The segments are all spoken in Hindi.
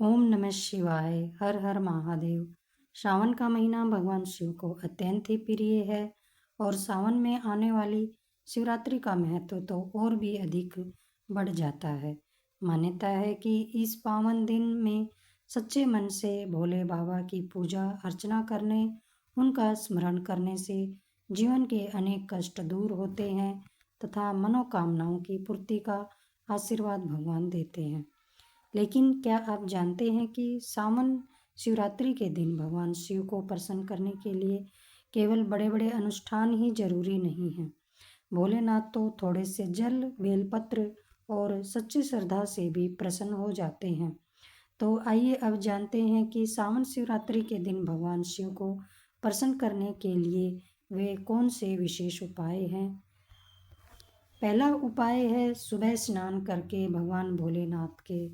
ओम नमः शिवाय। हर हर महादेव। सावन का महीना भगवान शिव को अत्यंत ही प्रिय है और सावन में आने वाली शिवरात्रि का महत्व तो और भी अधिक बढ़ जाता है। मान्यता है कि इस पावन दिन में सच्चे मन से भोले बाबा की पूजा अर्चना करने, उनका स्मरण करने से जीवन के अनेक कष्ट दूर होते हैं तथा मनोकामनाओं की पूर्ति का आशीर्वाद भगवान देते हैं। लेकिन क्या आप जानते हैं कि सावन शिवरात्रि के दिन भगवान शिव को प्रसन्न करने के लिए केवल बड़े बड़े अनुष्ठान ही जरूरी नहीं हैं। भोलेनाथ तो थोड़े से जल, बेलपत्र और सच्ची श्रद्धा से भी प्रसन्न हो जाते हैं। तो आइए अब जानते हैं कि सावन शिवरात्रि के दिन भगवान शिव को प्रसन्न करने के लिए वे कौन से विशेष उपाय हैं। पहला उपाय है सुबह स्नान करके भगवान भोलेनाथ के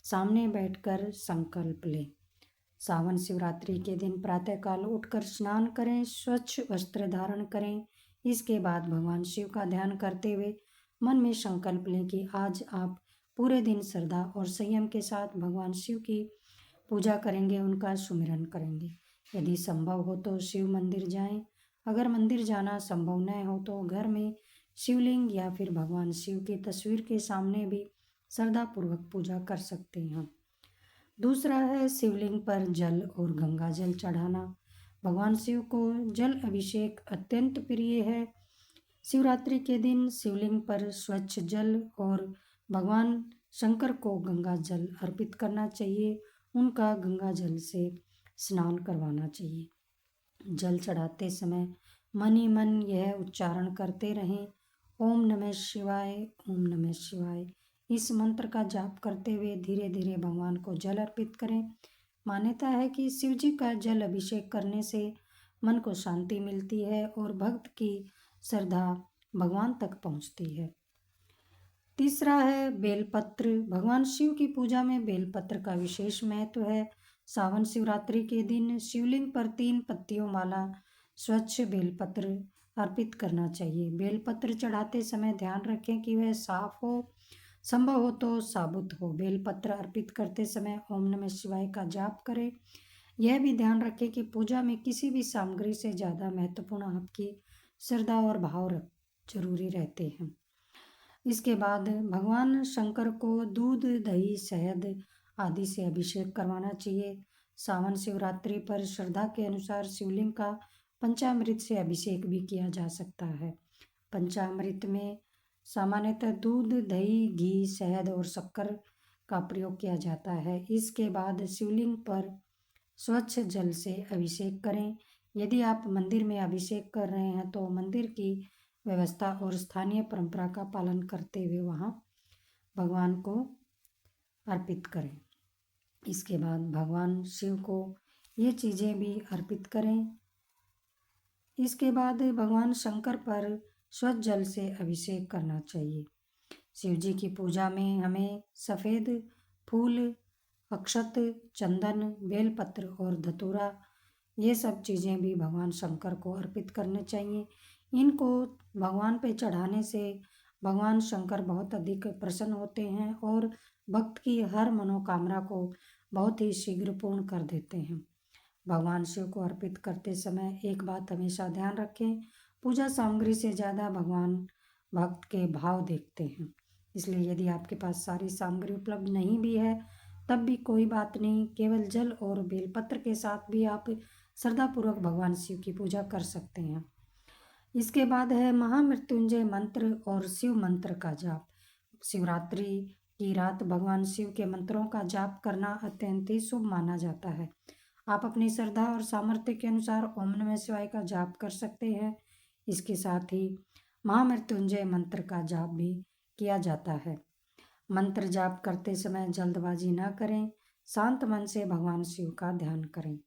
सामने बैठकर संकल्प लें। सावन शिवरात्रि के दिन प्रातःकाल उठकर स्नान करें, स्वच्छ वस्त्र धारण करें। इसके बाद भगवान शिव का ध्यान करते हुए मन में संकल्प लें कि आज आप पूरे दिन श्रद्धा और संयम के साथ भगवान शिव की पूजा करेंगे, उनका सुमिरन करेंगे। यदि संभव हो तो शिव मंदिर जाएं। अगर मंदिर जाना संभव न हो तो घर में शिवलिंग या फिर भगवान शिव की तस्वीर के सामने भी श्रद्धापूर्वक पूजा कर सकते हैं। दूसरा है शिवलिंग पर जल और गंगा जल चढ़ाना। भगवान शिव को जल अभिषेक अत्यंत प्रिय है। शिवरात्रि के दिन शिवलिंग पर स्वच्छ जल और भगवान शंकर को गंगा जल अर्पित करना चाहिए। उनका गंगा जल से स्नान करवाना चाहिए। जल चढ़ाते समय मन ही मन यह उच्चारण करते रहें, ओम नमः शिवाय, ओम नमः शिवाय। इस मंत्र का जाप करते हुए धीरे धीरे भगवान को जल अर्पित करें। मान्यता है कि शिव जी का जल अभिषेक करने से मन को शांति मिलती है और भक्त की श्रद्धा भगवान तक पहुंचती है। तीसरा है बेलपत्र। भगवान शिव की पूजा में बेलपत्र का विशेष महत्व है। सावन शिवरात्रि के दिन शिवलिंग पर 3 पत्तियों वाला स्वच्छ बेलपत्र अर्पित करना चाहिए। बेलपत्र चढ़ाते समय ध्यान रखें कि वह साफ हो, संभव हो तो साबुत हो। बेलपत्र अर्पित करते समय ओम नमः शिवाय का जाप करें। यह भी ध्यान रखें कि पूजा में किसी भी सामग्री से ज़्यादा महत्वपूर्ण आपकी श्रद्धा और भाव जरूरी रहते हैं। इसके बाद भगवान शंकर को दूध, दही, शहद आदि से अभिषेक करवाना चाहिए। सावन शिवरात्रि पर श्रद्धा के अनुसार शिवलिंग का पंचामृत से अभिषेक भी किया जा सकता है। पंचामृत में सामान्यतः दूध, दही, घी, शहद और शक्कर का प्रयोग किया जाता है। इसके बाद शिवलिंग पर स्वच्छ जल से अभिषेक करें। यदि आप मंदिर में अभिषेक कर रहे हैं तो मंदिर की व्यवस्था और स्थानीय परंपरा का पालन करते हुए वहाँ भगवान को अर्पित करें। इसके बाद भगवान शिव को ये चीज़ें भी अर्पित करें। इसके बाद भगवान शंकर पर स्वच्छ जल से अभिषेक करना चाहिए। शिव जी की पूजा में हमें सफ़ेद फूल, अक्षत, चंदन, बेलपत्र और धतूरा ये सब चीज़ें भी भगवान शंकर को अर्पित करने चाहिए। इनको भगवान पे चढ़ाने से भगवान शंकर बहुत अधिक प्रसन्न होते हैं और भक्त की हर मनोकामना को बहुत ही शीघ्र पूर्ण कर देते हैं। भगवान शिव को अर्पित करते समय एक बात हमेशा ध्यान रखें, पूजा सामग्री से ज़्यादा भगवान भक्त के भाव देखते हैं। इसलिए यदि आपके पास सारी सामग्री उपलब्ध नहीं भी है तब भी कोई बात नहीं, केवल जल और बेलपत्र के साथ भी आप श्रद्धापूर्वक भगवान शिव की पूजा कर सकते हैं। इसके बाद है महामृत्युंजय मंत्र और शिव मंत्र का जाप। शिवरात्रि की रात भगवान शिव के मंत्रों का जाप करना अत्यंत ही शुभ माना जाता है। आप अपनी श्रद्धा और सामर्थ्य के अनुसार ओम नमः शिवाय का जाप कर सकते हैं। इसके साथ ही महामृत्युंजय मंत्र का जाप भी किया जाता है। मंत्र जाप करते समय जल्दबाजी न करें, शांत मन से भगवान शिव का ध्यान करें।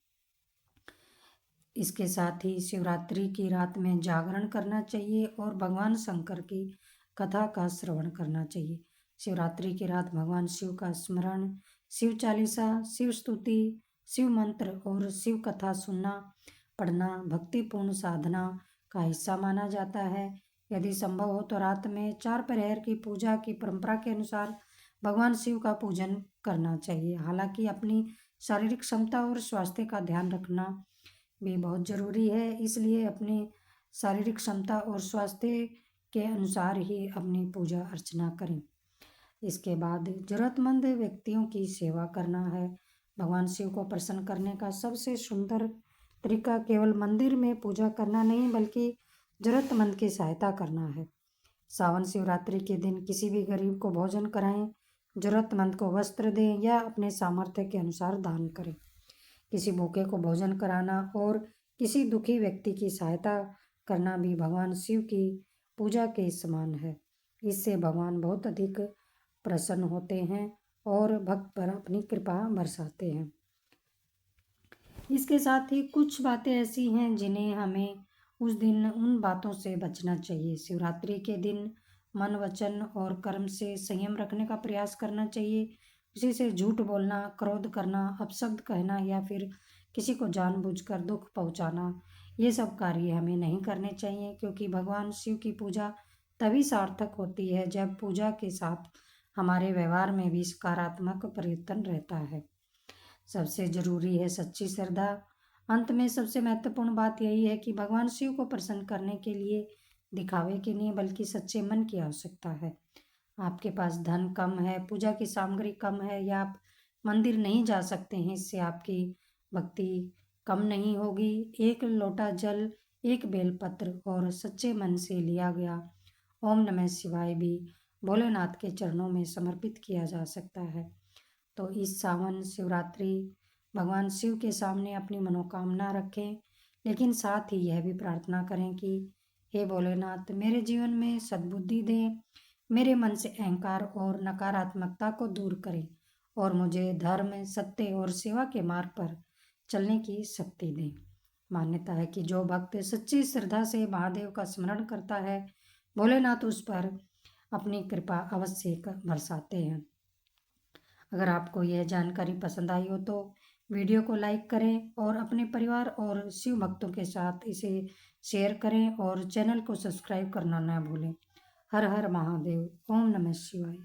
इसके साथ ही शिवरात्रि की रात में जागरण करना चाहिए और भगवान शंकर की कथा का श्रवण करना चाहिए। शिवरात्रि की रात भगवान शिव का स्मरण, शिव चालीसा, शिव स्तुति, शिव मंत्र और शिव कथा सुनना पढ़ना भक्तिपूर्ण साधना का हिस्सा माना जाता है। यदि संभव हो तो रात में 4 प्रहर की पूजा की परंपरा के अनुसार भगवान शिव का पूजन करना चाहिए। हालांकि अपनी शारीरिक क्षमता और स्वास्थ्य का ध्यान रखना भी बहुत ज़रूरी है, इसलिए अपनी शारीरिक क्षमता और स्वास्थ्य के अनुसार ही अपनी पूजा अर्चना करें। इसके बाद जरूरतमंद व्यक्तियों की सेवा करना है। भगवान शिव को प्रसन्न करने का सबसे सुंदर तरीका केवल मंदिर में पूजा करना नहीं बल्कि जरूरतमंद की सहायता करना है। सावन शिवरात्रि के दिन किसी भी गरीब को भोजन कराएं, जरूरतमंद को वस्त्र दें या अपने सामर्थ्य के अनुसार दान करें। किसी भूखे को भोजन कराना और किसी दुखी व्यक्ति की सहायता करना भी भगवान शिव की पूजा के समान है। इससे भगवान बहुत अधिक प्रसन्न होते हैं और भक्त पर अपनी कृपा बरसाते हैं। इसके साथ ही कुछ बातें ऐसी हैं जिन्हें हमें उस दिन उन बातों से बचना चाहिए। शिवरात्रि के दिन मन, वचन और कर्म से संयम रखने का प्रयास करना चाहिए। किसी से झूठ बोलना, क्रोध करना, अपशब्द कहना या फिर किसी को जानबूझकर दुख पहुंचाना, ये सब कार्य हमें नहीं करने चाहिए, क्योंकि भगवान शिव की पूजा तभी सार्थक होती है जब पूजा के साथ हमारे व्यवहार में भी सकारात्मक परिवर्तन रहता है। सबसे जरूरी है सच्ची श्रद्धा। अंत में सबसे महत्वपूर्ण बात यही है कि भगवान शिव को प्रसन्न करने के लिए दिखावे के नहीं बल्कि सच्चे मन की आवश्यकता है। आपके पास धन कम है, पूजा की सामग्री कम है या आप मंदिर नहीं जा सकते हैं, इससे आपकी भक्ति कम नहीं होगी। एक लोटा जल, एक बेलपत्र और सच्चे मन से लिया गया ओम नमः शिवाय भी भोलेनाथ के चरणों में समर्पित किया जा सकता है। तो इस सावन शिवरात्रि भगवान शिव के सामने अपनी मनोकामना रखें, लेकिन साथ ही यह भी प्रार्थना करें कि हे भोलेनाथ, मेरे जीवन में सद्बुद्धि दें, मेरे मन से अहंकार और नकारात्मकता को दूर करें और मुझे धर्म, सत्य और सेवा के मार्ग पर चलने की शक्ति दें। मान्यता है कि जो भक्त सच्ची श्रद्धा से महादेव का स्मरण करता है, भोलेनाथ उस पर अपनी कृपा अवश्य बरसाते हैं। अगर आपको यह जानकारी पसंद आई हो तो वीडियो को लाइक करें और अपने परिवार और शिव भक्तों के साथ इसे शेयर करें और चैनल को सब्सक्राइब करना न भूलें। हर हर महादेव। ओम नमः शिवाय।